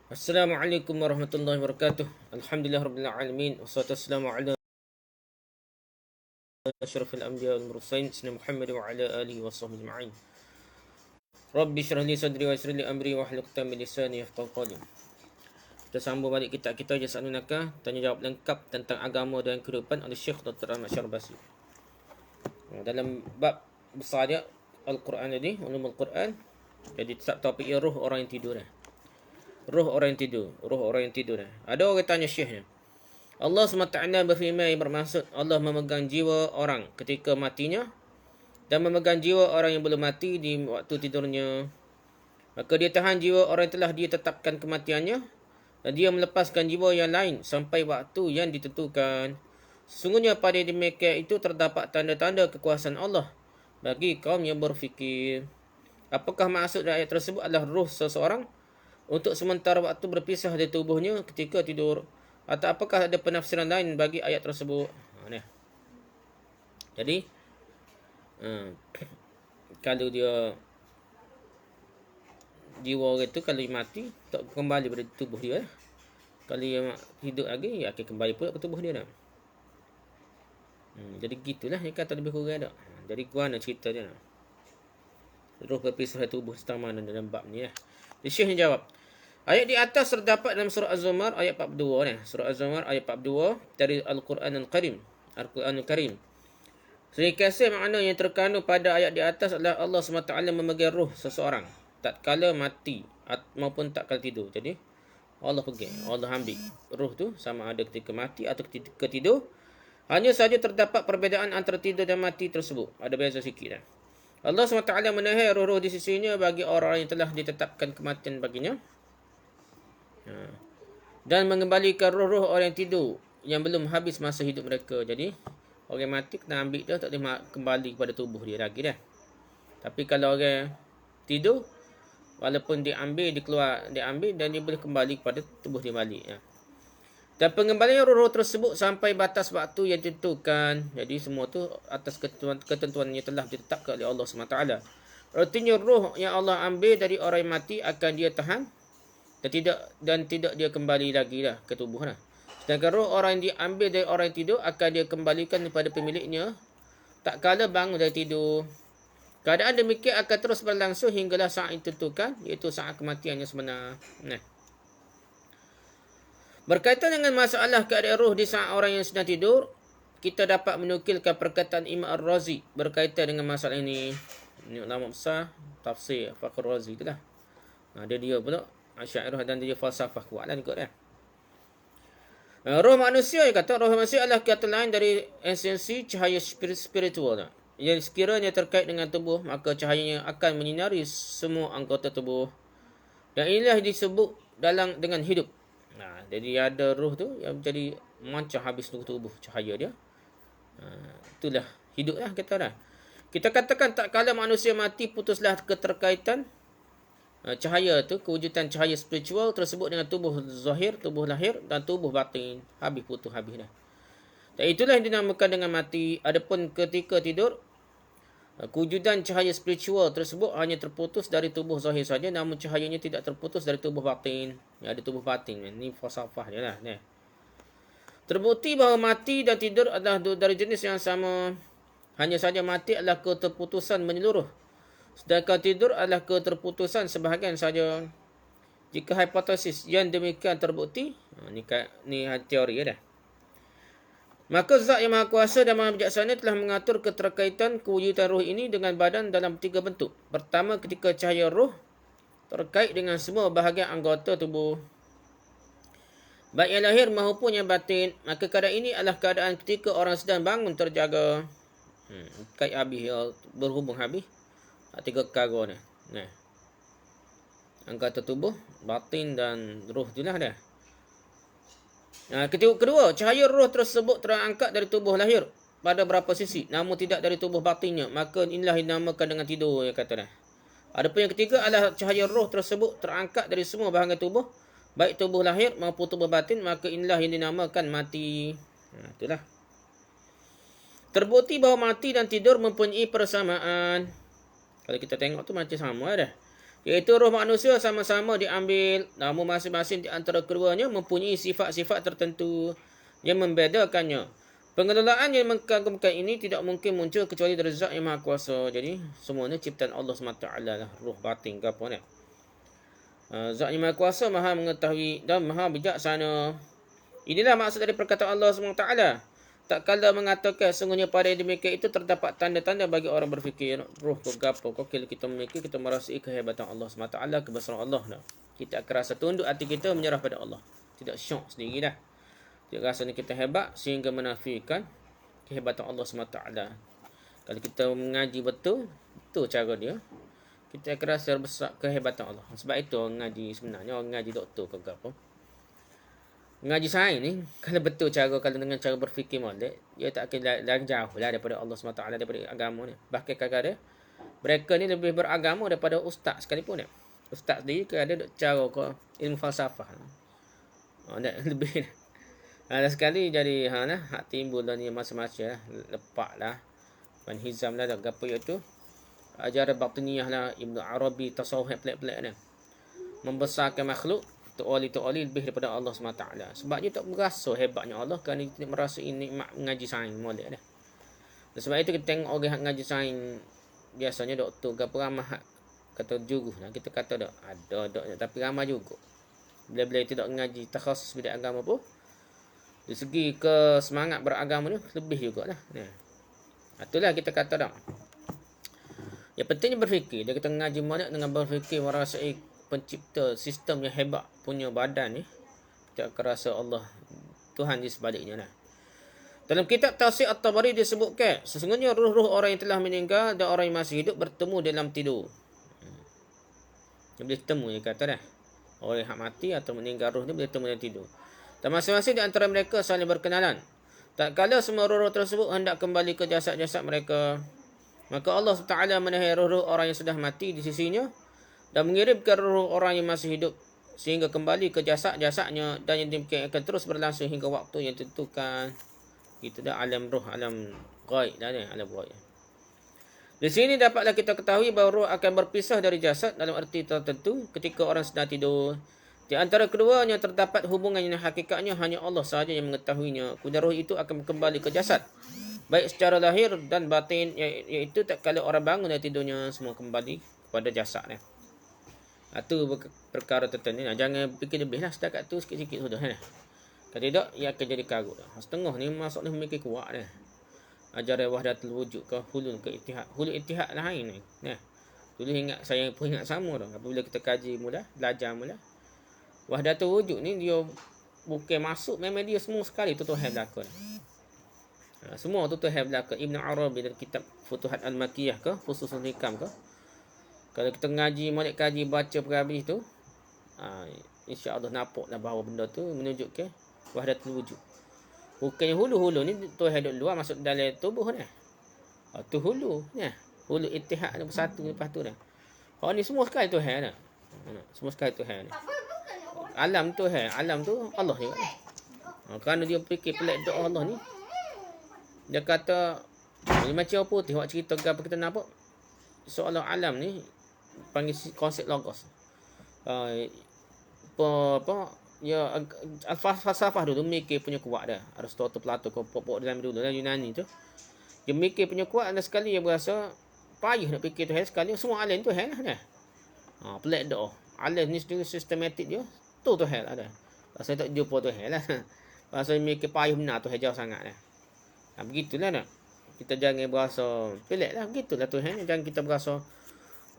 Assalamualaikum warahmatullahi wabarakatuh. Alhamdulillah rabbil alamin. Wassalatu wassalamu ala asyrafil anbiya wal mursalin sayyidina Muhammad wa ala alihi washabbihi ajma'in. Rabbi shrah li sadri wa yassir li amri wa hlul 'uqdatam min lisani yafqahu qawli. Kita sambung balik kitab kita Jasalunaka, tanya jawab lengkap tentang agama dan kehidupan oleh Syekh Dr. Ahmad Syarbasi. Dalam bab besar dia Al-Quran tadi, ulumul Quran. Jadi topik ia ruh orang yang tidur. Ruh orang yang tidur, ruh orang yang tidur. Ada orang tanya Syekhnya, Allah SWT berfirman yang bermaksud Allah memegang jiwa orang ketika matinya dan memegang jiwa orang yang belum mati di waktu tidurnya. Maka dia tahan jiwa orang yang telah dia tetapkan kematiannya dan dia melepaskan jiwa yang lain sampai waktu yang ditentukan. Sesungguhnya pada demikian itu terdapat tanda-tanda kekuasaan Allah bagi kaum yang berfikir. Apakah maksud ayat tersebut adalah ruh seseorang untuk sementara waktu berpisah dari tubuhnya ketika tidur, atau apakah ada penafsiran lain bagi ayat tersebut? Jadi kalau dia jiwa orang itu kalau dia mati tak kembali pada tubuh dia. Kalau dia hidup lagi, dia akan kembali pula ke tubuh dia dah. Jadi gitulah yang kata lebih kurang dah. Jadi gua nak cerita dia. Ruh berpisah dari tubuh setama dalam bab ni . Jadi Syekh jawab, ayat di atas terdapat dalam surah Az-Zumar ayat 42 ni. Surah Az-Zumar ayat 42 dari Al-Quran Al-Karim. Al-Quran Al-Karim. Ringkasnya makna yang terkandung pada ayat di atas adalah Allah SWT memegang ruh seseorang tatkala mati maupun tatkala tidur. Jadi Allah pegang, Allah ambil ruh tu sama ada ketika mati atau ketika tidur. Hanya saja terdapat perbezaan antara tidur dan mati tersebut. Ada beza sikit dah. Allah SWT menahan ruh-ruh di sisinya bagi orang yang telah ditetapkan kematian baginya. Dan mengembalikan roh-roh orang yang tidur yang belum habis masa hidup mereka. Jadi orang mati kena ambil dia, tak boleh kembali kepada tubuh dia lagi dah. Tapi kalau orang tidur, walaupun diambil dan dia boleh kembali kepada tubuh dia balik. Dan pengembalian roh-roh tersebut sampai batas waktu yang ditentukan. Jadi semua tu atas ketentuan yang telah ditetapkan oleh Allah SWT. Artinya roh yang Allah ambil dari orang yang mati akan dia tahan dan tidak dia kembali lagi dah ke tubuh dah. Sedangkan roh orang yang diambil dari orang yang tidur akan dia kembalikan kepada pemiliknya tak kala bangun dari tidur. Keadaan demikian akan terus berlangsung hinggalah saat yang ditentukan, iaitu saat kematian yang sebenar. Berkaitan dengan masalah keadaan roh di saat orang yang sedang tidur, kita dapat menukilkan perkataan Imam Ar-Razi berkaitan dengan masalah ini. Ini ulama besar tafsir Fakhr Razi itulah. Dia pula Asy'ariyah dan dia falsafah kuatlah ikut dia. Roh manusia, dia kata roh manusia adalah kata lain dari esensi cahaya spiritual. Yang sekiranya terkait dengan tubuh, maka cahayanya akan menyinari semua anggota tubuh. Dan inilah disebut dengan hidup. Jadi ada roh tu yang menjadi macam habis tubuh cahaya dia. Itulah hidup lah kata dah. Kita katakan tak kala manusia mati putuslah keterkaitan cahaya tu, kewujudan cahaya spiritual tersebut dengan tubuh zahir, tubuh lahir dan tubuh batin. Habis putus habis dah. Dan itulah yang dinamakan dengan mati. Adapun ketika tidur, kewujudan cahaya spiritual tersebut hanya terputus dari tubuh zahir saja, namun cahayanya tidak terputus dari tubuh batin. Ada tubuh batin. Ini falsafah dia lah. Terbukti bahawa mati dan tidur adalah dari jenis yang sama. Hanya saja mati adalah keterputusan menyeluruh. Sedangkan tidur adalah keterputusan sebahagian saja. Jika hipotesis yang demikian terbukti, ni teori dah. Maka Zat yang Maha Kuasa dan Maha Bijaksana telah mengatur keterkaitan kewujudan roh ini dengan badan dalam 3 bentuk. Pertama, ketika cahaya roh terkait dengan semua bahagian anggota tubuh, baik yang lahir maupun yang batin. Maka keadaan ini adalah keadaan ketika orang sedang bangun terjaga. Kait habis, berhubung habis. 3 perkara ni. Anggota tubuh, batin dan roh tu lah dah. Kedua, cahaya roh tersebut terangkat dari tubuh lahir pada beberapa sisi, namun tidak dari tubuh batinnya. Maka inilah dinamakan dengan tidur, yang kata dah. Adapun yang ketiga adalah cahaya roh tersebut terangkat dari semua bahagian tubuh, baik tubuh lahir maupun tubuh batin. Maka inilah yang dinamakan mati. Itulah. Terbukti bahawa mati dan tidur mempunyai persamaan. Kalau kita tengok tu macam sama dah. Iaitu roh manusia sama-sama diambil, namun masing-masing di antara keduanya mempunyai sifat-sifat tertentu yang membedakannya. Pengelolaan yang mengagumkan ini tidak mungkin muncul kecuali dari Zat yang Maha Kuasa. Jadi semuanya ciptaan Allah SWT lah, roh batin ke apa ni. Zat yang Maha Kuasa, Maha mengetahui dan Maha bijaksana. Inilah maksud dari perkataan Allah SWT. Tak kala mengatakan sungguhnya pada yang demikian itu terdapat tanda-tanda bagi orang berfikir. Roh ke gapo, kalau kita memiliki, kita merasai kehebatan Allah SWT, kebesaran Allah. Kita akan rasa tunduk hati kita menyerah pada Allah. Tidak syok sendiri dah. Tidak rasa ni kita hebat sehingga menafikan kehebatan Allah SWT. Kalau kita mengaji betul, betul cara dia, kita akan rasa besar kehebatan Allah. Sebab itu orang ngaji sebenarnya, orang ngaji doktor ke apa. Ngaji sains ni, kalau betul cara, kalau dengan cara berfikir molek, dia tak akan lari jauh lah daripada Allah SWT, daripada agama ni. Bahkan kadang-kadang mereka ni lebih beragama daripada ustaz sekalipun. Ustaz sendiri ada cara ke ilmu falsafah. Lebih. Ada sekali jadi hak timbul lah ni macam-macam lah. Lepak lah. Ibn Hizam lah. Apa itu? Ajaran batiniyah lah. Ibn Arabi, tasawuf yang pelik-pelik ni. Membesarkan makhluk. Tu'ali lebih daripada Allah SWT. Sebab dia tak merasa hebatnya Allah kerana dia tidak merasa nikmat mengaji sains molek dah. Sebab itu kita tengok orang yang ngaji sains, biasanya doktor ke apa ramah kata juruh lah. Kita kata dak ada tapi ramah juga. Bila-bila tidak mengaji takhasus bidang agama pun, dari segi ke semangat beragama ni lebih jugalah. Itulah kita kata dak. Yang pentingnya berfikir. Dia kita mengaji molek dengan berfikir merasai pencipta sistem yang hebat punya badan ni, kita akan rasa Allah Tuhan di sebaliknya lah. Dalam kitab Tafsir At-Tabari disebutkan sesungguhnya ruh-ruh orang yang telah meninggal dan orang yang masih hidup bertemu dalam tidur. Dia boleh bertemu, dia kata dah. Orang yang mati atau meninggal roh ni boleh bertemu dalam tidur. Dan masing-masing di antara mereka saling berkenalan. Tak kala semua ruh-ruh tersebut hendak kembali ke jasad-jasad mereka, maka Allah SWT menahan ruh-ruh orang yang sudah mati di sisinya dan mengirimkan roh orang yang masih hidup sehingga kembali ke jasad-jasadnya, dan yang demikian akan terus berlangsung hingga waktu yang ditentukan. Itu dah alam roh, alam ghaib dah ni, alam ghaib. Di sini dapatlah kita ketahui bahawa roh akan berpisah dari jasad dalam erti tertentu ketika orang sedang tidur. Di antara keduanya terdapat hubungan yang hakikatnya hanya Allah sahaja yang mengetahuinya. Kemudian roh itu akan kembali ke jasad, baik secara lahir dan batin, iaitu tak kala orang bangun dari tidurnya, semua kembali kepada jasadnya. Itu perkara tertentu. Jangan fikir lebih lah, setakat tu sikit-sikit sudah. Kalau tidak, ia akan jadi karut. Setengah ni masuk ni memikir kuat dah. Ajaran wahdatul wujud ke hulul ke ittihad. Hulul ittihad lain ni. Dulu saya pun ingat sama dah. Apabila kita kaji mula, belajar mula, wahdatul wujud ni dia bukan masuk, memang dia semua sekali tu Tuhan belaka. Semua tu Tuhan belaka. Ibn Arabi dalam kitab Futuhat Al-Makiyah ke, Fususul Hikam ke, kalau kita ngaji, molek kaji, baca perhabis tu, insya-Allah nampaklah bahawa benda tu menunjukkan wahdatul wujud. Bukannya hulu-hulu ni Tuhan duduk luar masuk dalam tubuh ni. Tu hulu ni. Hulu ittihad ni bersatu lepas tu dah. Oh ni semua sekali Tuhan dah. Semua sekali Tuhan ni. Alam Tuhan, alam tu Allah juga. Kerana dia fikir pelik doa Allah ni. Dia kata macam apa tu awak cerita apa kita nampak. Soalan alam ni panggil konsep logos. Ya falsafah dulu mikir punya kuat dah. Aristotle, Plato, pokok dalam dulu dalam Yunani tu. Dia mikir punya kuat, dan sekali dia berasa payah nak fikir Tuhan, sekali semua alam Tuhan lah dah. Pelik doa. Alam ni sendiri sistematik dia tu Tuhan lah dah. Pasal tak jumpa Tuhan lah. Pasal mikir payah benar Tuhan jauh sangat dah. Begitulah dah. Kita jangan berasa pelik lah. Begitulah Tuhan ni. Jangan kita berasa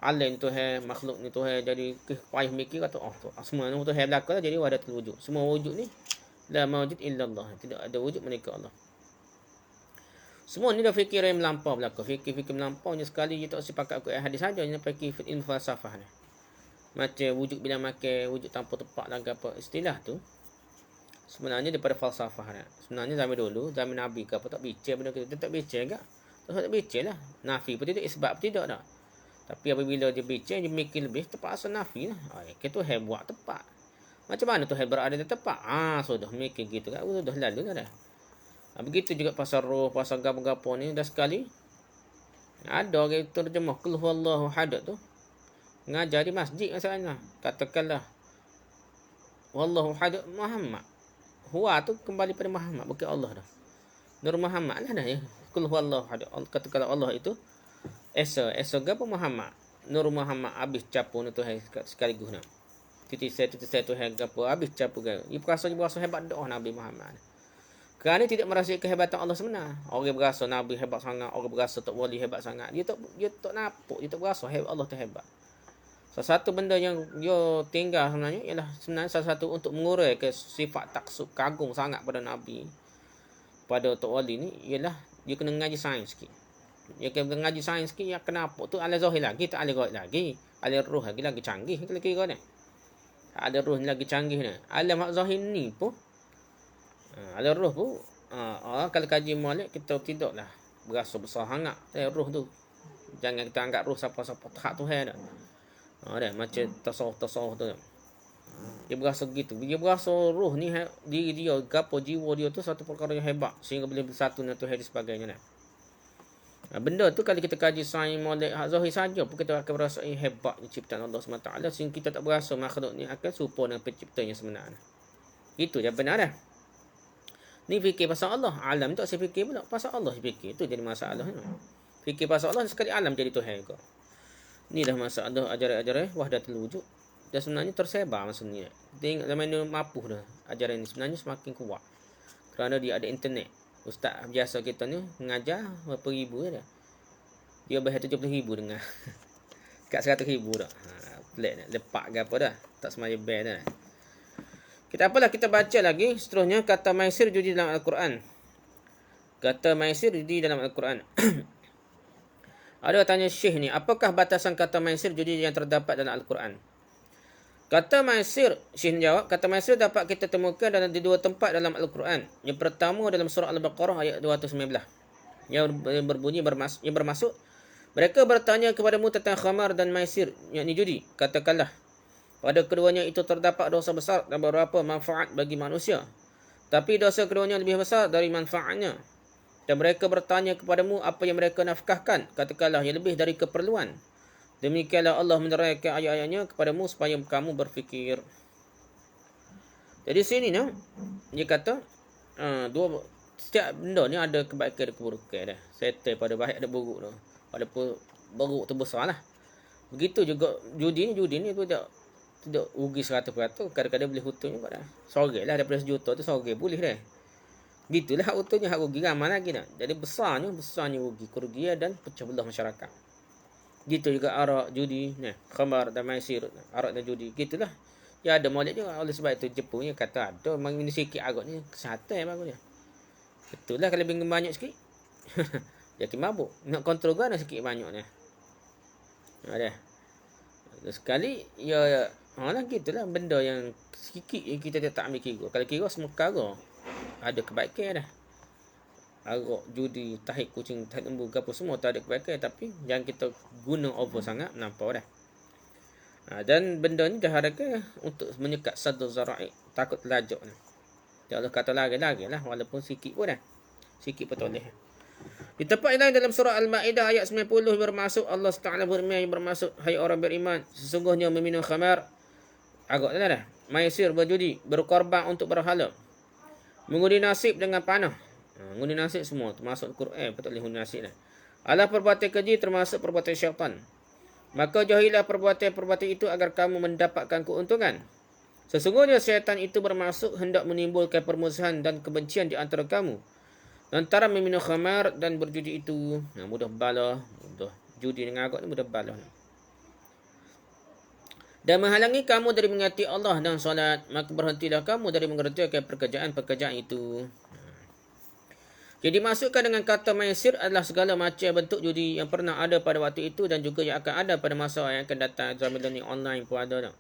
alam Tuhan, makhluk ni Tuhan jadi payah mikir kata semua ni Tuhan belaka lah, jadi wahdatul wujud. Semua wujud ni la mawjud illallah. Tidak ada wujud melainkan Allah. Semua ni dah fikir yang melampau belaka. Fikir-fikir melampau ni sekali dia tak sepakat ikut hadis saja, dia fikir ilmu falsafah ni. Macam wujud bila makan, wujud tanpa tepat lah apa istilah tu. Sebenarnya daripada falsafah ni. Sebenarnya zaman dulu, zaman Nabi ke apa tak bincang benda kita tak bincang ke? Tak bincang lah. Nafi pun tidak, isbat pun tidak dah. Tapi apabila dia bincang, dia mikir lebih, terpaksa nafi lah. Kita Tuhan buat tepat. Macam mana Tuhan berada di tepat? Sudah mikir gitu kan. Sudah lalu dah. Begitu juga pasal roh, pasal gapo-gapo ni. Dah sekali, ada orang terjemah Qul huwallahu ahad tu. Mengajar di masjid masalahnya. Katakanlah wallahu ahad Muhammad. Huwa tu kembali pada Muhammad, bukan Allah dah. Nur Muhammad lah dah ya. Kul huwallahu ahad. Katakanlah Allah itu Esa gapo Muhammad. Nur Muhammad habis capu tu sekaligus nak. Titik saya tu gapo habis capu kan. Ia berasa hebat doa Nabi Muhammad. Kerana tidak merasa kehebatan Allah sebenar. Orang berasa Nabi hebat sangat, orang berasa tak wali hebat sangat. Dia tak nampak, dia tak berasa Allah tu hebat. Salah satu benda yang dia tinggal sebenarnya ialah salah satu untuk mengurai ke sifat taksub kagum sangat pada Nabi, pada Tok Wali ni ialah dia kena ngaji sains sikit. Dia kena ngaji sains sikit, yang kenapa tu alam zahir lagi, tak alam gaib lagi. Alam ruh lagi canggih kalau kira ni. Alam ruh lagi canggih ni. Alam zahir ni pun alam ruh pun kalau kaji molek kita tidaklah berasa besar sangat ruh tu. Jangan kita anggap ruh siapa-siapa hak Tuhan dah. Dah macam tasawuf tu. Dia berasa gitu. Dia berasa roh ni diri dia, gapo jiwa dia tu satu perkara yang hebat sehingga boleh bersatu dengan Tuhan dan sebagainya dah. Benda tu kalau kita kaji sains molek hak zahir saja pun kita akan berasa hebat ciptaan Allah SWT sehingga kita tak berasa makhluk ni akan serupa dengan penciptanya sebenarnya. Itu je benar dah. Ni fikir pasal Allah. Alam tak saya fikir pula. Pasal Allah saya fikir. Itu jadi masalah. Fikir pasal Allah sekali alam jadi Tuhan kau. Ni dah masalah ajaran-ajaran wahdatul wujud. Dan sebenarnya tersebar masa ni. Tengok zaman ni mapuh dah. Ajaran ni sebenarnya semakin kuat. Kerana dia ada internet. Ustaz biasa kita ni mengajar berapa ribu je dah. Dia bayar 70,000 dengar. Kat 100,000 dah. Pelik dah. Lepak ke apa dah. Tak semaya bayar dah. Kita baca lagi. Seterusnya kata maisir judi dalam Al-Quran. Kata maisir judi dalam Al-Quran. Ada tanya Syekh ni, apakah batasan kata maisir judi yang terdapat dalam Al-Quran? Kata maisir, Syekh jawab, kata maisir dapat kita temukan di dua tempat dalam Al-Quran. Yang pertama dalam surah Al-Baqarah ayat 219. Yang berbunyi yang bermaksud, mereka bertanya kepadamu tentang khamar dan maisir, yakni judi. Katakanlah, pada keduanya itu terdapat dosa besar dan beberapa manfaat bagi manusia. Tapi dosa keduanya lebih besar dari manfaatnya. Dan mereka bertanya kepadamu apa yang mereka nafkahkan. Katakanlah yang lebih dari keperluan. Demikianlah Allah menerangkan ayat-ayatnya kepadamu supaya kamu berfikir. Jadi sini ni dia kata setiap benda ni ada kebaikan dan keburukan dah. Settle pada baik ada buruk tu. Pada buruk tu besar lah. Begitu juga judi ni tu tidak rugi 100%. Kadang-kadang boleh hutang juga dah. Sorang lah daripada 1 juta tu sorang boleh dah. Gitulah hak utuhnya, hak rugi ramai lagi dah. Jadi besarnya rugi, kerugian dan pecah belah masyarakat. Gitu juga arak, judi, khamar dan maisir, arak dan judi. Gitulah. Ya ada molek juga. Oleh sebab itu Jepun ni kata ada memang ini sikit arak ni kesihatan bagus dia. Betul lah kalau bingung banyak sikit. Jadi mabuk. Nak kontrol kan sikit banyak ni. Ada. Sekali ya lah gitulah benda yang sikit yang kita tak ambil kira. Kalau kira semua perkara ada kebaikan dah. Arak, judi, tahik kucing, tahik lembu, apa semua tak ada kebaikan. Tapi jangan kita guna over sangat, nampak dah. Dan benda ni diharapkan untuk menyekat saddu zara'i, takut lajak ni. Ya Allah kata lagi lah, walaupun sikit pun dah. Sikit pun boleh. Di tempat lain dalam surah Al-Ma'idah ayat 90 bermaksud Allah Taala berfirman bermaksud hai orang beriman, sesungguhnya meminum khamar, arak dah. Maisir berjudi, berkorban untuk berhala. Mengundi nasib dengan panah. Mengundi nasib semua termasuk Quran, betul boleh mengundi nasib dah. Alah perbuatan keji termasuk perbuatan syaitan. Maka jauhilah perbuatan-perbuatan itu agar kamu mendapatkan keuntungan. Sesungguhnya syaitan itu bermaksud hendak menimbulkan permusuhan dan kebencian di antara kamu. Antara meminum khamar dan berjudi itu mudah bala, mudah judi dengan arak ni mudah bala. Dan menghalangi kamu dari mengingati Allah dan solat, maka berhentilah kamu dari mengerjakan pekerjaan-pekerjaan itu. Jadi dimaksudkan dengan kata maisir adalah segala macam bentuk judi yang pernah ada pada waktu itu dan juga yang akan ada pada masa yang akan datang. Zaman learning online pun ada tak?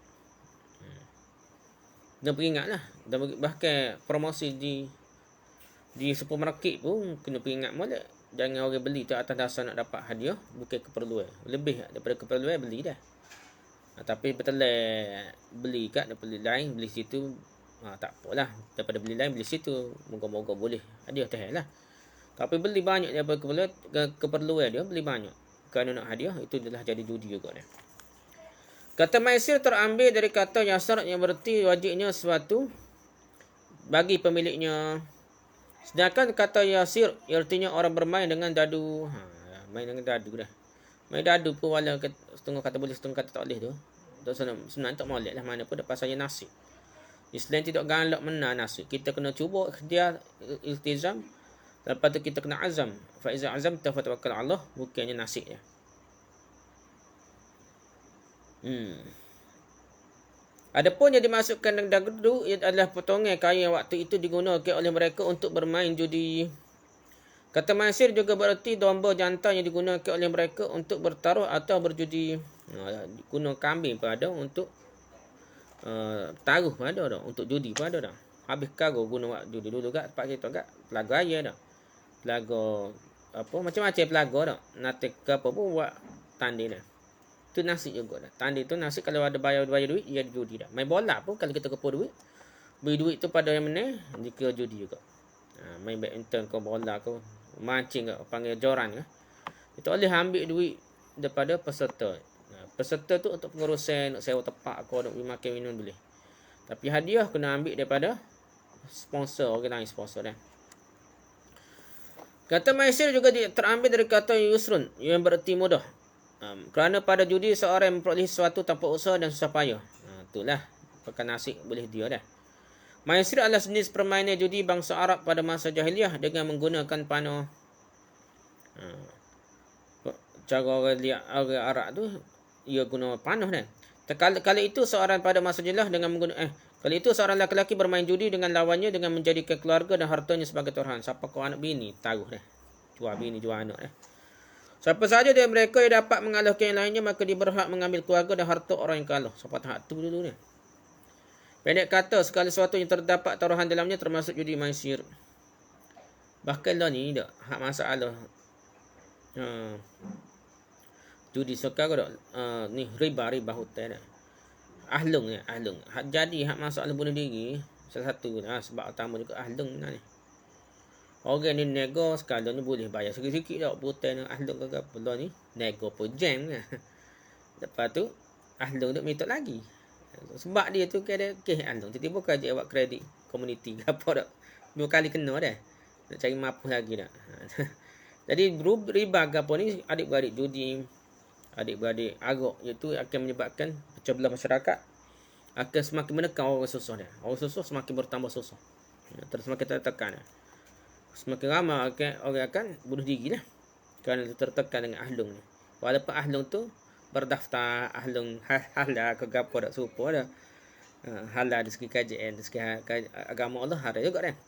Dan peringatlah. Dan bahkan promosi di supermarket pun kena peringat molek. Jangan orang beli tu atas dasar nak dapat hadiah, bukan keperluan. Lebih daripada keperluan beli dah. Tapi betul beli kat daripada lain, beli situ tak apalah. Daripada beli lain, beli situ. Moga-moga boleh hadiah teh lah. Tapi beli banyak daripada keperluan dia, beli banyak. Kerana nak hadiah, itu adalah jadi judi juga dah. Kata maisir terambil dari kata yasar yang berarti wajibnya sesuatu bagi pemiliknya. Sedangkan kata yasir artinya orang bermain dengan dadu. Main dengan dadu dah. Main dadu pun wala setengah kata boleh, setengah kata tak boleh tu. Sebenarnya tak molek lah, mana pun dah pasalnya nasib. Islam tidak galak mana nasib. Kita kena cuba ikhtiar iltizam. Lepas tu kita kena azam. Fa iza azamta fatawakkal Allah, bukannya nasib ya. Adapun yang dimasukkan dalam dadu adalah potongan kain yang waktu itu digunakan oleh mereka untuk bermain judi. Kata maisir juga berarti domba jantan yang digunakan oleh mereka untuk bertaruh atau berjudi. Guna kambing pun ada untuk taruh pun ada dah. Untuk judi pun ada dah. Habis karo guna judi dulu kat tempat kita kat pelaga air dah. Pelaga apa macam-macam pelaga dah. Nanti ke apa pun buat tanding dah. Tu nasi juga dah. Tanding tu nasi kalau ada bayar duit ia judi dah. Main bola pun kalau kita kepul duit, beri duit tu pada yang mana dikira judi juga. Main badminton ke bola ke mancing ke panggil joran ke. Kita boleh ambil duit daripada peserta. Peserta tu untuk pengurusan, nak sewa tempat ke, nak makan minum boleh. Tapi hadiah kena ambil daripada sponsor, orang lain sponsor dah. Kata maisir juga terambil dari kata yusrun yang bererti mudah. Kerana pada judi seorang yang memperoleh sesuatu tanpa usaha dan susah payah. Itulah pakai nasib boleh dia dah. Maisir adalah jenis permainan judi bangsa Arab pada masa jahiliah dengan menggunakan panah. Cara orang Arab tu ia guna panah dah. Kali itu seorang pada masa jahiliah dengan menggunakan kali itu seorang lelaki bermain judi dengan lawannya dengan menjadikan keluarga dan hartanya sebagai taruhan. Siapa kau anak bini taruh dah. Jual bini jual anak dah. Siapa saja dari mereka yang dapat mengalahkan yang lainnya, maka dia berhak mengambil keluarga dan harta orang yang kalah. Siapa hak tu dulu ni. Pendek kata, segala sesuatu yang terdapat taruhan dalamnya termasuk judi maisir. Bahkan lah ni tak hak masalah. Judi sekarang dak ni riba hotel dah. Ahlung ni, ahlung. Jadi hak masalah bunuh diri salah satu sebab utama juga ahlung ni. Orang ni nego sekali ni boleh bayar sikit-sikit tak butan ahlung ke apa lah ni. Nego pun jam kan. Lepas tu ahlung tu minta lagi. Sebab dia tu kena kes ahlung. Tiba-tiba kerja buat kredit komuniti ke apa tak. 2 kali kena dah. Nak cari mapuh lagi dah. Jadi riba ke apa ni adik-beradik judi, adik-beradik arak, iaitu akan menyebabkan pecah belah masyarakat. Akan semakin menekan orang susah dah. Orang susah semakin bertambah susah. Terus semakin tertekan dah. Semakin ramai orang akan bunuh diri lah. Kerana tertekan dengan ahlung ni. Walaupun ahlung tu berdaftar ahlung halal ke apa tak serupa dah. Halal dari segi kajian, dari segi agama Allah ada juga dah.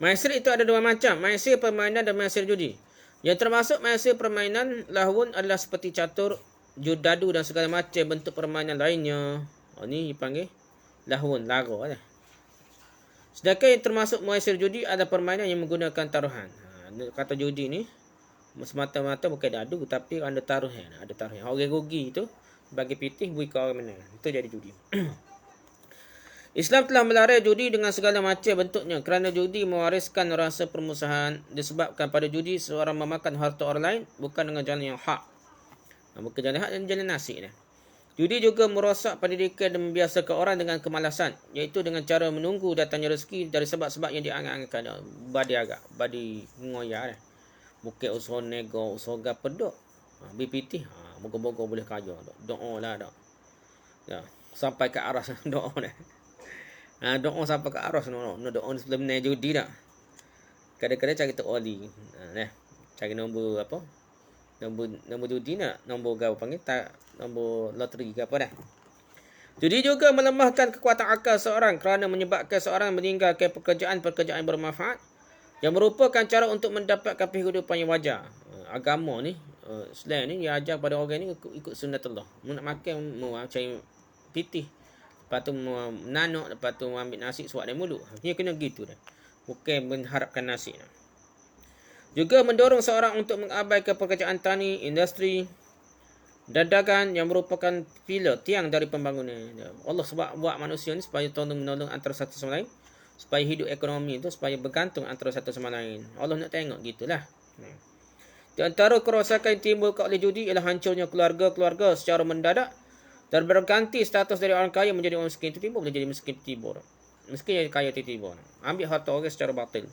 Maisir itu ada 2 macam. Maisir permainan dan maisir judi. Yang termasuk maisir permainan lahun adalah seperti catur, judadu dan segala macam bentuk permainan lainnya. Ni dipanggil lahun, lara dah. Sedangkan yang termasuk maisir judi adalah permainan yang menggunakan taruhan. Kata judi ni semata-mata bukan dadu tapi ada taruhan. Ada taruhan. Orang rugi tu bagi pitih beri ke orang menang. Itu jadi judi. Islam telah melarang judi dengan segala macam bentuknya kerana judi mewariskan rasa permusuhan disebabkan pada judi seorang memakan harta orang lain bukan dengan jalan yang hak. Bukan jalan hak dan jalan nasib dah. Judi juga merosak pendidikan dan membiasakan orang dengan kemalasan, iaitu dengan cara menunggu datangnya rezeki dari sebab-sebab yang diangan-angankan. Badi ngoyak dah. Bukan usaha nego, usaha gapedok. BPT, moga-moga boleh kaya. Doa lah dak. Ya, sampai ke aras doa dah. Doa sampai ke aras doa sebelum naik judi dah. Kadang-kadang cari tok oli. Cari nombor apa? Nombor judi nak, nombor gao panggil tak, nombor loteri ke apa dah. Judi juga melemahkan kekuatan akal seorang kerana menyebabkan seorang meninggalkan pekerjaan-pekerjaan yang bermanfaat yang merupakan cara untuk mendapatkan kehidupan yang wajar. Agama ni, Islam ni dia ajar pada orang ni ikut sunnatullah. Mu nak makan, mu cari pitih. Lepas tu menanuk, lepas tu ambil nasi suap dari mulut. Dia kena gitu dah. Bukan mengharapkan nasi dah. Juga mendorong seorang untuk mengabaikan pekerjaan tani, industri dan dagang yang merupakan pilar tiang dari pembangunan. Allah sebab buat manusia ni supaya tolong-menolong antara satu sama lain, supaya hidup ekonomi tu supaya bergantung antara satu sama lain. Allah nak tengok gitulah. Di antara kerosakan yang timbul oleh judi ialah hancurnya keluarga-keluarga secara mendadak Terberganti status dari orang kaya menjadi orang miskin, tiba-tiba boleh jadi miskin tiba. Miskin jadi kaya tiba-tiba. Ambil harta orang secara batil.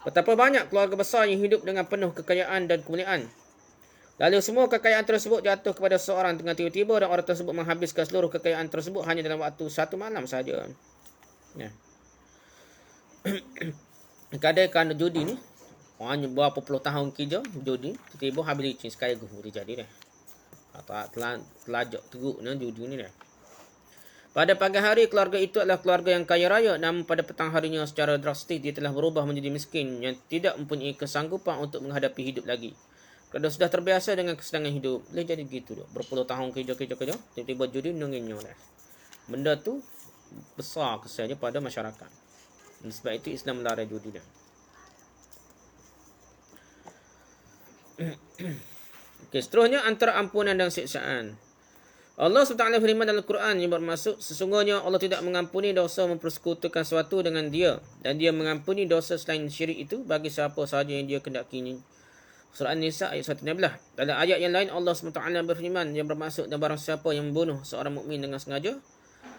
Betapa banyak keluarga besar yang hidup dengan penuh kekayaan dan kemuliaan. Lalu semua kekayaan tersebut jatuh kepada seorang dengan tiba-tiba dan orang tersebut menghabiskan seluruh kekayaan tersebut hanya dalam waktu satu malam sahaja. Ya. Kadang kerana judi ni, hanya berapa puluh tahun kerja judi, tiba-tiba habis licin sekali dia jadi dah. Atau telajak teruk ni judi ni dah. Pada pagi hari keluarga itu adalah keluarga yang kaya raya, namun pada petang harinya secara drastis dia telah berubah menjadi miskin yang tidak mempunyai kesanggupan untuk menghadapi hidup lagi. Kalau sudah terbiasa dengan kesenangan hidup, boleh jadi gitu dah. Berpuluh tahun kerja, tiba-tiba judi nunginnya dah. Benda tu besar kesannya pada masyarakat. Sebab itu Islam melarang judi dah. Okay, seterusnya antara ampunan dan siksaan. Allah SWT firman dalam Quran yang bermaksud, sesungguhnya Allah tidak mengampuni dosa mempersekutukan sesuatu dengan dia, dan dia mengampuni dosa selain syirik itu bagi siapa sahaja yang dia kehendakinya. Surah An-Nisa ayat 116. Dalam ayat yang lain Allah SWT berfirman yang bermaksud, dan barang siapa yang membunuh seorang mukmin dengan sengaja,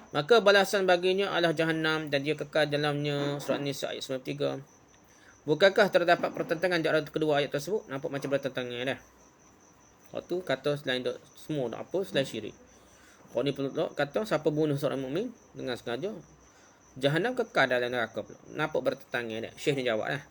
maka balasan baginya adalah Jahannam dan dia kekal dalamnya. Surah An-Nisa ayat 93. Bukankah terdapat pertentangan di antara kedua ayat tersebut? Nampak macam bertentangan dah. Waktu kata selain semua apa selain syirik. Kalau ni kata siapa bunuh seorang mukmin dengan sengaja, Jahannam kekal dalam neraka pula. Nampak bertentangan dah. Syekh ni jawab dah.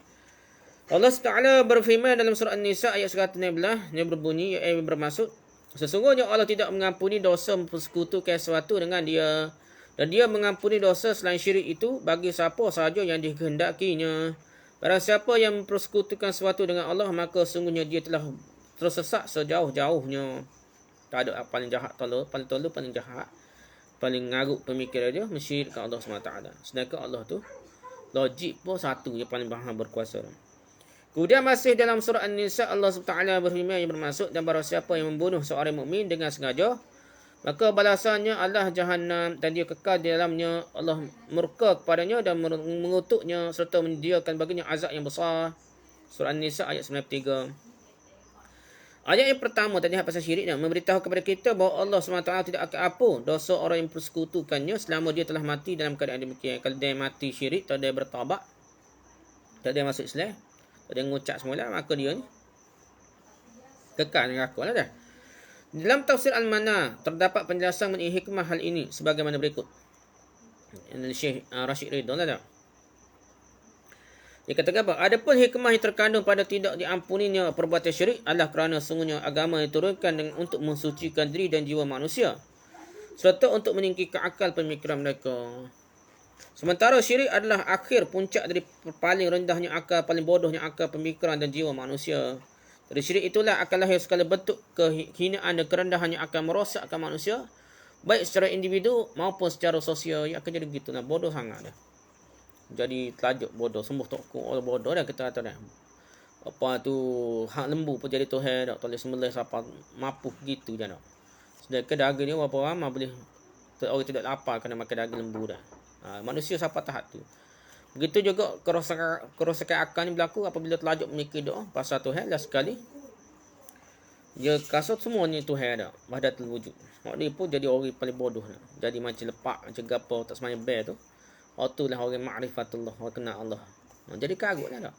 Allah SWT berfirman dalam surah An-Nisa ayat 116 yang berbunyi, yang bermaksud, sesungguhnya Allah tidak mengampuni dosa mempersekutukan sesuatu dengan dia, dan dia mengampuni dosa selain syirik itu bagi siapa sahaja yang dikehendakinya. Barang siapa yang mempersekutukan sesuatu dengan Allah, maka sungguhnya dia telah tersesat sejauh-jauhnya. Tak ada paling jahat paling jahat, paling ngarut pemikiran dia mensyirikkan Allah SWT. Sedangkan Allah tu logik pun satu yang paling maha berkuasa. Kemudian masih dalam surah An-Nisa Allah SWT berfirman yang bermaksud, dan barang siapa yang membunuh seorang mukmin dengan sengaja, maka balasannya adalah Jahannam dan dia kekal di dalamnya. Allah murka kepadanya dan mengutuknya serta menyediakan baginya azab yang besar. Surah An-Nisa ayat 93. Ayat yang pertama tadi pasal syirik dan memberitahu kepada kita bahawa Allah SWT tidak akan ampun dosa orang yang persekutukannya selama dia telah mati dalam keadaan demikian. Kalau dia mati syirik, tak dia bertaubat, tak dia masuk Islam, tak dia mengucap semula, maka dia ni kekal neraka lah dah. Dalam tafsir Al-Mana terdapat penjelasan mengenai hikmah hal ini sebagaimana berikut. Syekh Rashid Ridha lah dah. Dia katakan apa? Adapun hikmah yang terkandung pada tidak diampuninya perbuatan syirik adalah kerana sungguhnya agama diturunkan untuk mensucikan diri dan jiwa manusia, serta untuk meningkatkan akal pemikiran mereka. Sementara syirik adalah akhir puncak dari paling rendahnya akal, paling bodohnya akal pemikiran dan jiwa manusia. Dari syirik itulah akan lahir segala bentuk kehinaan dan kerendahan yang akan merosakkan manusia, baik secara individu maupun secara sosial. Yang akan jadi begitulah, bodoh sangat dah. Jadi telajuk bodoh, sembuh tokong orang bodoh dah kita kata dah. Apa tu hak lembu pun jadi Tuhan dak, tulis sembelih siapa mampu gitu je dak. Sedangkan daging ni berapa ramai boleh orang tidak lapar kerana makan daging lembu dah. Manusia siapa tahap tu. Begitu juga kerosakan akal ni berlaku apabila telajuk memikir doa pasal Tuhan lah sekali. Dia kasut semua ni Tuhan dak, wahdatul wujud. Mak dia pun jadi orang paling bodoh dah. Jadi macam lepak, macam gapo tak semayang bear tu. Itulah orang ma'rifatullah, orang kenal Allah. Jadi karut lah tak.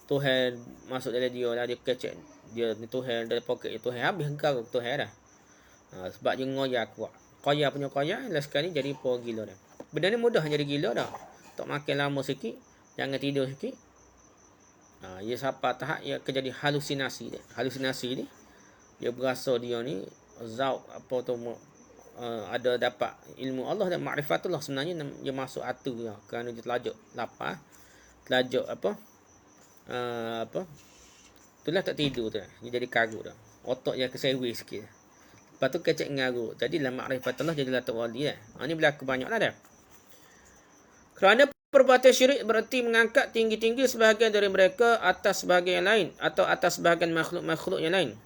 Tuhan masuk dalam dia lah, dia kecek dia ni Tuhan dari poket dia Tuhan, habis karut Tuhan dah. Sebab dia ngoyak kuat. Kaya punya kaya, last sekali jadi poor gila dah. Benda ni mudah jadi gila dah. Tak makan lama sikit, jangan tidur sikit. Ia siapa tahap ia akan jadi halusinasi dia. Halusinasi ni dia berasa dia ni zauk apa tu ada dapat ilmu Allah dan ma'rifatullah, sebenarnya dia masuk hati dia kerana dia telajuk lapar, telajuk apa itulah tak tidur tu, dia jadi karut dah, otak dia kesewi sikit, lepas tu kecek ngarut, jadilah ma'rifatullah, jadilah tak wali dah. Ini berlaku banyak lah dah. Kerana perbuatan syirik berarti mengangkat tinggi-tinggi sebahagian dari mereka atas sebahagian yang lain atau atas sebahagian makhluk-makhluk yang lain,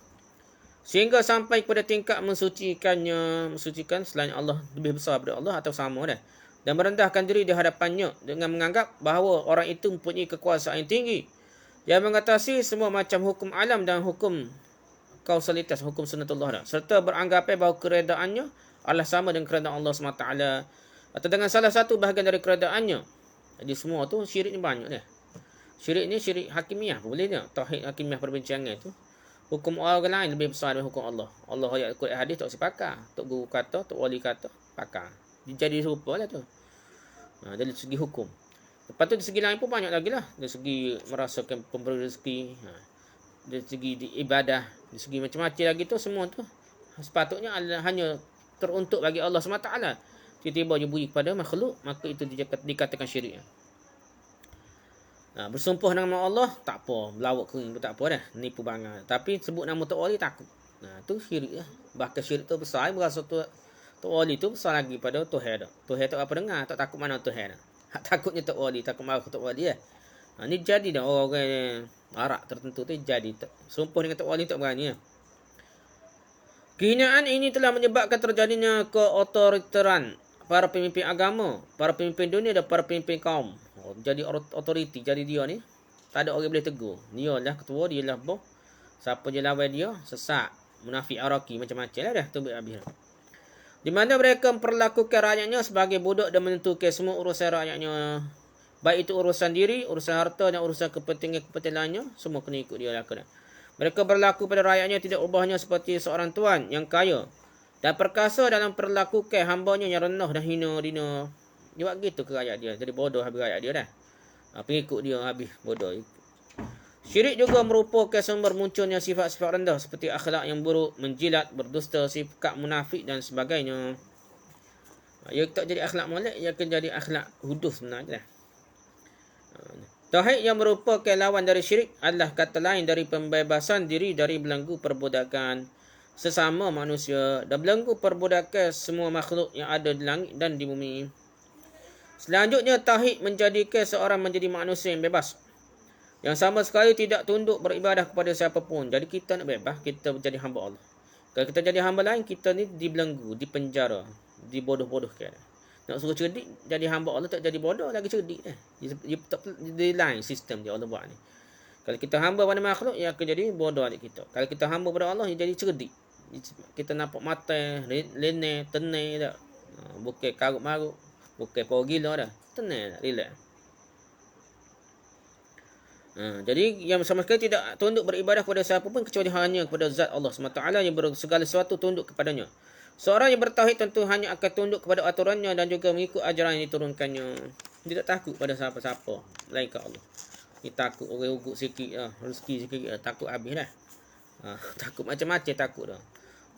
sehingga sampai kepada tingkat mensucikan selain Allah, lebih besar daripada Allah atau sama dah, dan merendahkan diri di hadapannya dengan menganggap bahawa orang itu mempunyai kekuasaan yang tinggi yang mengatasi semua macam hukum alam dan hukum kausalitas, hukum sunnatullah dah, serta beranggapan bahawa keredaannya Allah sama dengan kerajaan Allah SWT atau dengan salah satu bahagian dari kerajaannya. Jadi semua tu syirik ni banyak dah. Syirik ni syirik hakimiyah pun boleh dia. Tauhid hakimiyah perbincangan tu. Hukum orang lain lebih besar daripada hukum Allah. Allah ayat Quran hadis tak sepakar. Tok guru kata, tok wali kata, pakar. Jadi serupa lah tu. Dari segi hukum. Lepas tu dari segi lain pun banyak lagi lah. Dari segi merasakan pemberi rezeki. Dari segi ibadah. Dari segi macam-macam lagi tu semua tu. Sepatutnya hanya teruntuk bagi Allah SWT. Tiba-tiba dia beri kepada makhluk. Maka itu dikatakan syirik. Bersumpah nama Allah tak apa, melawak kering pun tak apa dah, nipu bangal. Tapi sebut nama tok wali takut. Tu syirik lah. Bahkan syirik tu besar, berasa tok wali tu besar lagi pada Tuhan dah. Tuhan tak apa dengar, tak takut mana Tuhan dah. Takutnya tok wali, takut marah tok wali lah. Ni jadi dah orang arak tertentu tu jadi sumpah dengan tok wali tak berani lah. Kehinaan ini telah menyebabkan terjadinya keotoriteran para pemimpin agama, para pemimpin dunia dan para pemimpin kaum. Jadi otoriti, jadi dia ni tak ada orang boleh tegur. Dia lah ketua, dia lah boh. Siapa je lawan dia, sesak, munafik, araki, macam-macam lah dah. Tu habis. Di mana mereka memperlakukan rakyatnya sebagai budak dan menentukan semua urusan rakyatnya. Baik itu urusan diri, urusan harta dan urusan kepentingan lainnya, semua kena ikut dia lah kena. Mereka berlaku pada rakyatnya tidak ubahnya seperti seorang tuan yang kaya dan perkasa dalam perlakukan hambanya yang rendah dan hina dina. Dia buat gitu ke rakyat dia. Jadi bodoh habis rakyat dia dah. Pengikut dia habis bodoh. Syirik juga merupakan sumber munculnya sifat-sifat rendah seperti akhlak yang buruk, menjilat, berdusta, sikap munafik dan sebagainya. Ia tak jadi akhlak molek, ia akan jadi akhlak hudus sebenarnya. Tauhid yang merupakan lawan dari syirik adalah kata lain dari pembebasan diri dari belenggu perbudakan sesama manusia dan belenggu perbudakan semua makhluk yang ada di langit dan di bumi. Selanjutnya, tauhid menjadikan seorang menjadi manusia yang bebas. Yang sama sekali tidak tunduk beribadah kepada siapa pun. Jadi kita nak bebas, kita menjadi hamba Allah. Kalau kita jadi hamba lain, kita ni dibelenggu, dipenjara, dibodoh-bodohkan. Nak suruh cerdik, jadi hamba Allah tak jadi bodoh, lagi cerdik. Dia lain sistem dia Allah buat ni. Kalau kita hamba pada makhluk, ia akan jadi bodoh adik kita. Kalau kita hamba pada Allah, ia jadi cerdik. Kita nampak mata, lene, tenai tak. Bukan karut-marut. Bukan power gila dah. Tenang, relax. Jadi yang sama sekali tidak tunduk beribadah kepada siapa pun kecuali hanya kepada zat Allah SWT yang segala sesuatu tunduk kepadanya. Seorang yang bertauhid tentu hanya akan tunduk kepada aturannya dan juga mengikut ajaran yang diturunkannya. Dia tak takut pada siapa-siapa melainkan Allah. Dia takut orang ugut sikit rezeki sikit takut habis dah. Takut macam-macam takut dah.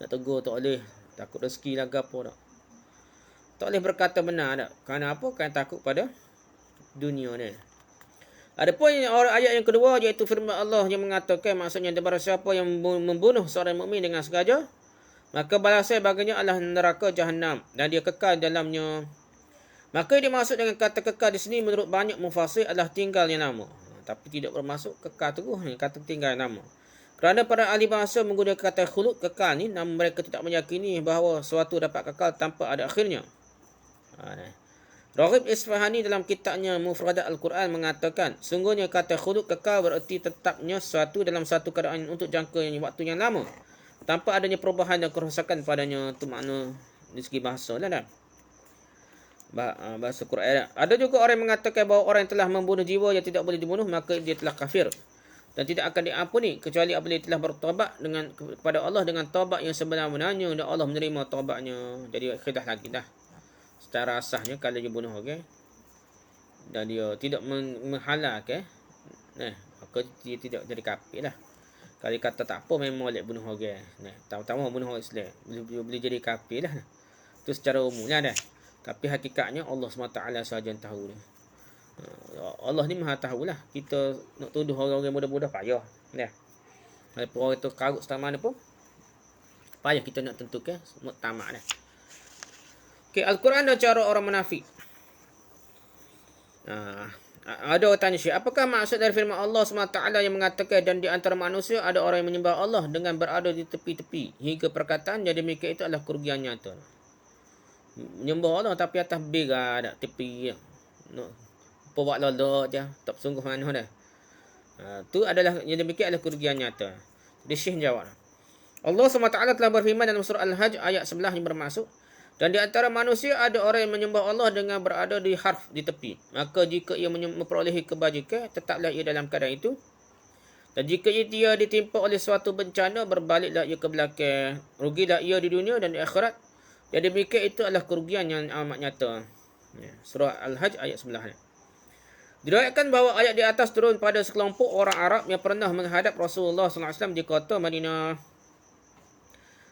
Nak tegur tak boleh, takut rezeki lah ke apa dah. Tak boleh berkata benar tak? Kerana apa? Kerana takut pada dunia ni. Adapun ayat yang kedua iaitu firman Allah yang mengatakan maksudnya barang siapa yang membunuh seorang mukmin dengan sengaja maka balasan baginya adalah neraka jahanam dan dia kekal dalamnya. Maka dia maksud dengan kata kekal di sini menurut banyak mufassir adalah tinggalnya lama. Tapi tidak bermaksud kekal terus ni kata tinggal lama. Kerana para ahli bahasa menggunakan kata khulud kekal ni namun mereka tidak meyakini bahawa sesuatu dapat kekal tanpa ada akhirnya. Raghib Isfahani dalam kitabnya Mufradat Al-Quran mengatakan, sungguhnya kata khulud kekal bererti tetapnya sesuatu dalam satu keadaan untuk jangka waktu yang lama tanpa adanya perubahan dan kerosakan padanya. Itu makna dari segi bahasa lah dah. Bahasa Quran. Ada juga orang yang mengatakan bahawa orang yang telah membunuh jiwa yang tidak boleh dibunuh maka dia telah kafir dan tidak akan diampuni kecuali apabila dia telah bertaubat kepada Allah dengan taubat yang sebenar-benarnya dan Allah menerima taubatnya. Jadi khidah lagi dah. Secara asasnya kalau dia bunuh orang dan dia tidak menghalalkan maka dia tidak jadi kafir lah. Kalau dia kata tak apa memang boleh bunuh orang tahu-tahu bunuh orang Islam boleh jadi kafir lah. Itu secara umumnya dah. Tapi hakikatnya Allah SWT sahaja yang tahu dia. Allah ni maha tahu lah. Kita nak tuduh orang-orang mudah-mudah payah walaupun orang tu karut setama mana pun payah kita nak tentukan muktamad dah. Al-Quran dan cara orang munafik. Ada orang tanya Syekh, apakah maksud dari firman Allah SWT yang mengatakan dan di antara manusia ada orang yang menyembah Allah dengan berada di tepi-tepi hingga perkataan jadi mereka itu adalah kerugian nyata. Menyembah Allah tapi atas bega ada tepi buat lolok je tak sungguh mana dah. Tu adalah yang demikian adalah kerugian nyata. Jadi Syekh jawab, Allah SWT telah berfirman dalam surah Al-Hajj ayat 11 yang bermaksud Dan di antara manusia ada orang yang menyembah Allah dengan berada di harf di tepi. Maka jika ia memperolehi kebajikan, tetaplah ia dalam keadaan itu. Dan jika dia ditimpa oleh suatu bencana, berbaliklah ia ke belakang. Rugilah ia di dunia dan di akhirat. Jadi demikian itu adalah kerugian yang amat nyata. Surah Al-Hajj ayat 9. Diriwayatkan bahawa ayat di atas turun pada sekelompok orang Arab yang pernah menghadap Rasulullah SAW di kota Madinah.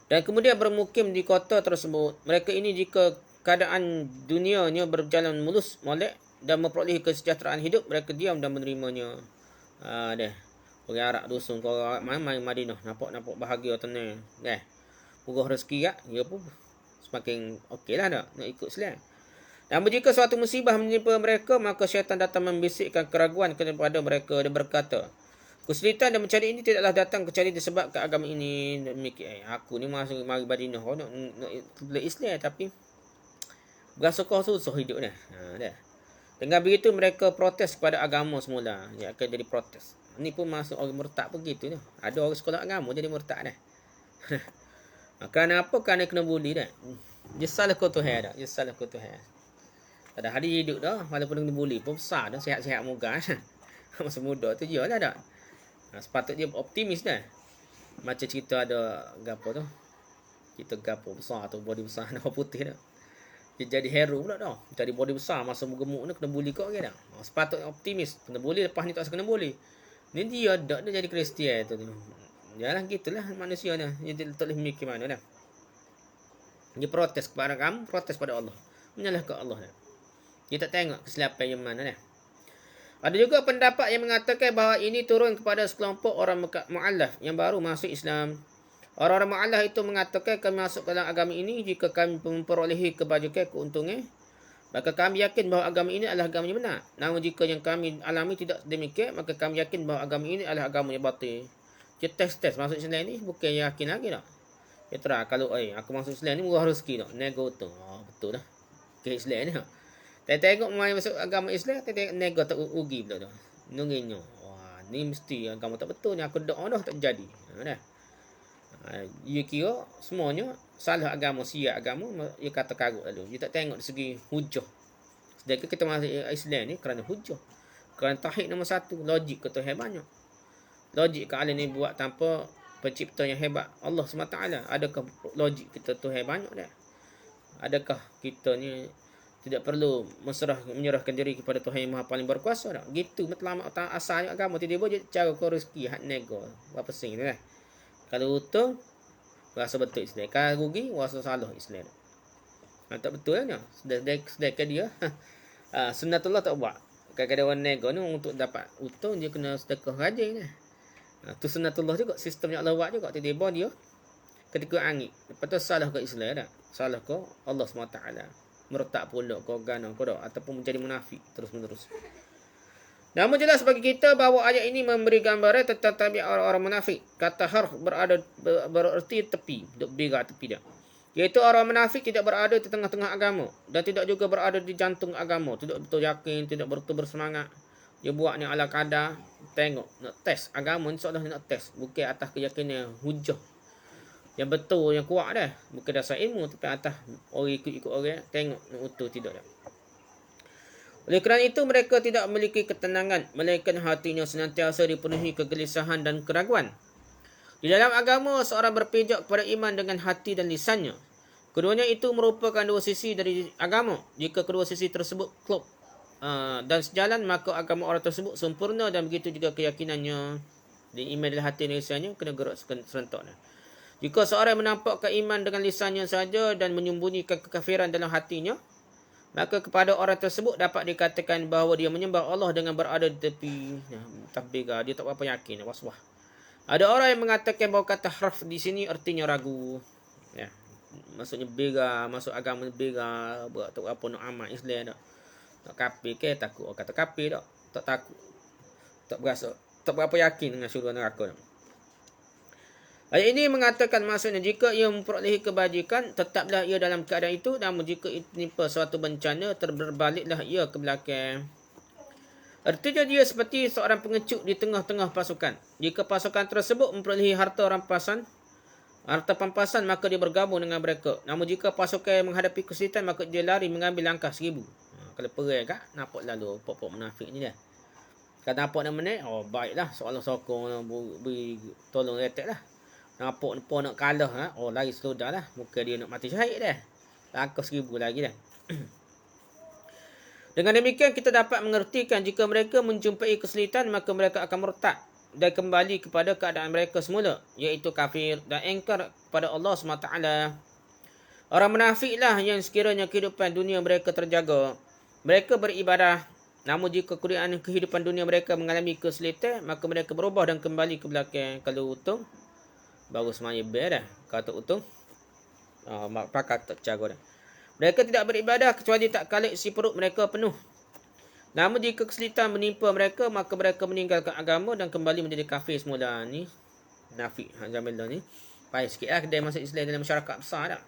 Dan kemudian bermukim di kota tersebut. Mereka ini jika keadaan dunianya berjalan mulus, molek dan memperolehi kesejahteraan hidup, mereka diam dan menerimanya. Dah. Orang Arab dusun kau main Madinah, nampak bahagia tenang. Purah rezeki ya, dia pun semakin okeylah dah nak ikut Islam. Dan jika suatu musibah menimpa mereka, maka syaitan datang membisikkan keraguan kepada mereka dan berkata, kesulitan dan mencari ini tidaklah datang kecuali disebabkan agama ini. Aku ni masuk mari Madinah kau nak Islam tapi berasa kau susah hidup dah. Dah. Dengan begitu mereka protes kepada agama semula. Dia akan jadi protes. Ni pun masuk orang murtad begitu dah. Ada orang sekolah agama jadi murtad dah. Kerana apa? Kerana kena bully dah. Dia salah kau Tuhan dah. Dia salah kau Tuhan. Pada hari hidup dah walaupun kena bully pun besar dah, sihat-sihat muka. Masa muda tu je lah dah. Sepatutnya optimis dah. Macam cerita ada gapo tu. Cerita gapo besar tu, body besar nama putih dah. Dia jadi hero pula dah. Jadi body besar masa gemuk ni kena bully kau ke dah. Sepatutnya optimis. Kena bully lepas ni tak kena bully. Ni dia dak dia jadi Kristian tu. Yalah gitulah manusia ni. Dia tak boleh mikir mana dah. Dia protes kepada kamu, protes pada Allah. Menyalahkan Allah dah. Dia tak tengok kesilapan yang mana dah. Ada juga pendapat yang mengatakan bahawa ini turun kepada sekelompok orang mu'allaf yang baru masuk Islam. Orang-orang mu'allaf itu mengatakan kami masuk dalam agama ini jika kami memperolehi kebajikan keuntungan. Maka kami yakin bahawa agama ini adalah agama yang benar. Namun jika yang kami alami tidak demikian, maka kami yakin bahawa agama ini adalah agama yang batil. Dia test masuk Islam ni bukan yakin lagi tak. Dia terang kalau aku masuk Islam ni murah rezeki tak. Nego tu. Betul dah. Ke Islam ni. Tengok mai masuk agama Islam, tengok nego tak ugi pula tu. Nunginya. Wah, ni mesti agama tak betul ni. Aku doa dah tak jadi. Dah. Dia kira semuanya salah agama, sia agama, dia kata karut lalu. Dia tak tengok dari segi hujah. Sedangkan kita masuk Islam ni kerana hujah. Kerana tauhid nombor satu, logik ke Tuhan banyak. Logik ke alam ni buat tanpa pencipta yang hebat Allah SWT. Adakah logik kita Tuhan banyak dah? Adakah kita ni tidak perlu menyerahkan diri kepada Tuhan yang Maha paling berkuasa tak? Gitu matlamat asalnya agama. Tiba-tiba cara kau rezeki hak nego. Berapa sen tu lah. Kalau betul, rasa betul Islam. Kalau rugi, rasa salah Islam. Tak betul kan? Sedangkan dia, sunnatullah tak buat. Kadang-kadang orang nego ni untuk dapat untung, dia kena sedekah rajin. Tu sunnatullah juga. Sistem yang Allah buat juga. Tiba-tiba dia, ketika angin. Lepas tu salah ke Islam dah. Salah ke Allah SWT. Meretak pula ke gana ke tak. Ataupun menjadi munafik terus-menerus. Namun jelas bagi kita bahawa ayat ini memberi gambaran tentang tabiat orang-orang munafik. Kata harf bererti tepi, berdiri tepi dah. Iaitu orang munafik tidak berada di tengah-tengah agama dan tidak juga berada di jantung agama. Tidak betul yakin, tidak betul bersemangat. Dia buat ni ala kadar, tengok nak test agama ni seolah nak test, bukan atas keyakinan hujah. Yang betul, yang kuat dah. Bukan dasar ilmu tapi atas orang ikut-ikut orang, tengok nak utuh tidak dah. Oleh kerana itu mereka tidak memiliki ketenangan, melainkan hatinya senantiasa dipenuhi kegelisahan dan keraguan. Di dalam agama, seorang berpijak kepada iman dengan hati dan lisannya. Keduanya itu merupakan dua sisi dari agama. Jika kedua sisi tersebut klop dan sejalan, maka agama orang tersebut sempurna dan begitu juga keyakinannya. Di iman dalam hati dan lisannya kena gerak serentak. Jika seorang menampakkan iman dengan lisannya saja dan menyembunyikan kekafiran dalam hatinya, maka kepada orang tersebut dapat dikatakan bahawa dia menyembah Allah dengan berada di tepi tabbiga. Dia tak berapa yakin, was-was. Ada orang yang mengatakan bahawa kata harf di sini artinya ragu. Ya. Maksudnya bega, masuk agama bega, buat tak apa nak amal Islam tak. Tak kafir ke takut orang kata kafir tak. Tak takut. Tak berasa, tak berapa yakin dengan syurga neraka tak. Ayat ini mengatakan maksudnya jika ia memperolehi kebajikan, tetaplah ia dalam keadaan itu. Namun jika menimpa suatu bencana, terberbaliklah ia ke belakang. Artinya dia seperti seorang pengecut di tengah-tengah pasukan. Jika pasukan tersebut memperolehi harta rampasan, Harta pampasan maka dia bergabung dengan mereka. Namun jika pasukan menghadapi kesulitan maka dia lari mengambil langkah 1000. Kalau perang kak, nampak lalu pokok munafik ni dah. Kalau nampak nak menang, oh baiklah, seolah sokong beri tolong retek lah. Nampak nak kalah, oh lari seludar lah. Muka dia nak mati syahid dah. Langkah 1000 lagi dah. Dengan demikian kita dapat mengertikan jika mereka menjumpai kesulitan maka mereka akan murtad dan kembali kepada keadaan mereka semula, iaitu kafir dan engkar kepada Allah SWT. Orang munafiklah yang sekiranya kehidupan dunia mereka terjaga, mereka beribadah, namun jika kehidupan dunia mereka mengalami kesulitan, maka mereka berubah dan kembali ke belakang. Kalau utung, baru semaya ber dah. Kata utung, maka tak jaga dah. Mereka tidak beribadah kecuali tak kala isi perut mereka penuh. Namun jika kesulitan menimpa mereka, maka mereka meninggalkan agama dan kembali menjadi kafir semula. Ni munafik zaman dah ni. Payah sikit lah kedai masuk Islam dalam masyarakat besar dah.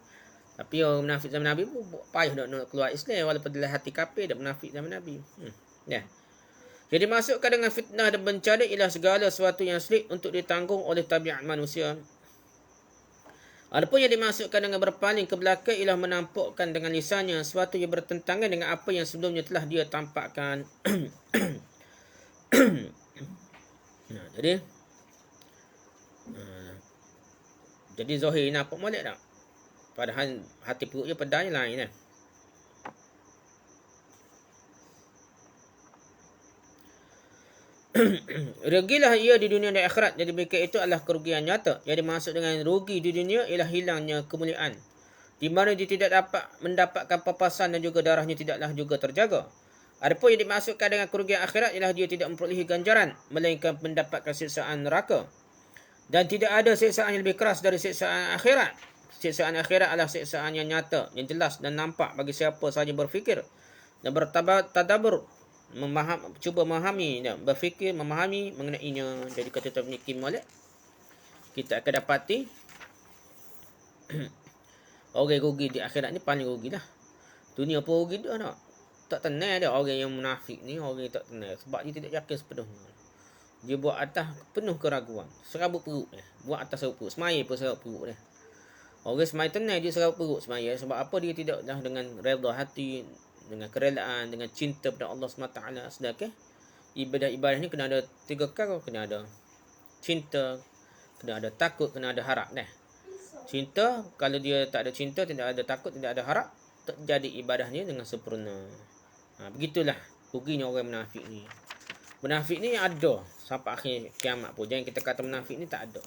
Tapi orang munafik zaman Nabi pun payah nak keluar Islam walaupun dalam hati kafir dan munafik zaman Nabi. Jadi masukkan dengan fitnah dan bencana ialah segala sesuatu yang sulit untuk ditanggung oleh tabiat manusia. Adapun yang dimasukkan dengan berpaling ke belakang ialah menampakkan dengan lisannya sesuatu yang bertentangan dengan apa yang sebelumnya telah dia tampakkan. Jadi zahir nampak molek tak? Padahal hati perutnya pedahnya lain lah. Rugilah ia di dunia dan akhirat. Jadi mereka itu adalah kerugian nyata. Yang dimaksud dengan rugi di dunia ialah hilangnya kemuliaan, di mana dia tidak dapat mendapatkan papasan dan juga darahnya tidaklah juga terjaga. Adapun yang dimaksudkan dengan kerugian akhirat ialah dia tidak memperolehi ganjaran, melainkan mendapatkan siksaan neraka. Dan tidak ada siksaan yang lebih keras dari siksaan akhirat. Siksaan akhirat adalah siksaan yang nyata, yang jelas dan nampak bagi siapa sahaja berfikir dan bertadabbur, cuba memahami, berfikir, memahami mengenainya. Jadi kata Ibn Qayyim molek, kita akan dapati orang rugi di akhirat ni paling rugi dah. Dunia pun rugi dah tak? Tak tenang dia orang yang munafik ni, orang yang tak tenang sebab dia tidak yakin sepenuhnya. Dia buat atas penuh keraguan, serabut perut dia. Buat atas serabut perut, semaya pun serabut perut dia. Orang semaya tenang dia serabut perut semaya. Sebab apa? Dia tidak dah dengan redha hati, dengan kerelaan, dengan cinta pada Allah SWT. Sedangkan ibadah-ibadah ni kena ada 3 perkara. Kena ada cinta, kena ada takut, kena ada harap. Cinta, kalau dia tak ada cinta, tidak ada takut, tidak ada harap, tak jadi ibadah ni dengan sempurna. Begitulah ruginya orang munafik ni. Munafik ni ada sampai akhir kiamat pun. Jangan kita kata munafik ni tak ada.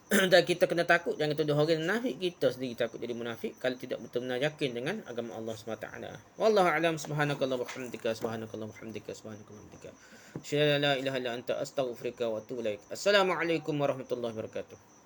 Dan kita kena takut, jangan tuduh orang munafik. Kita sendiri takut jadi munafik kalau tidak betul-betul yakin dengan agama Allah SWT. Wallahu a'lam. Subhanakallah wa bihamdika, subhanakallah wa bihamdika, subhanakallah wa bihamdika. Asyhadu an la ilaha illa anta, astaghfiruka wa atubu ilaik. Assalamualaikum warahmatullahi wabarakatuh.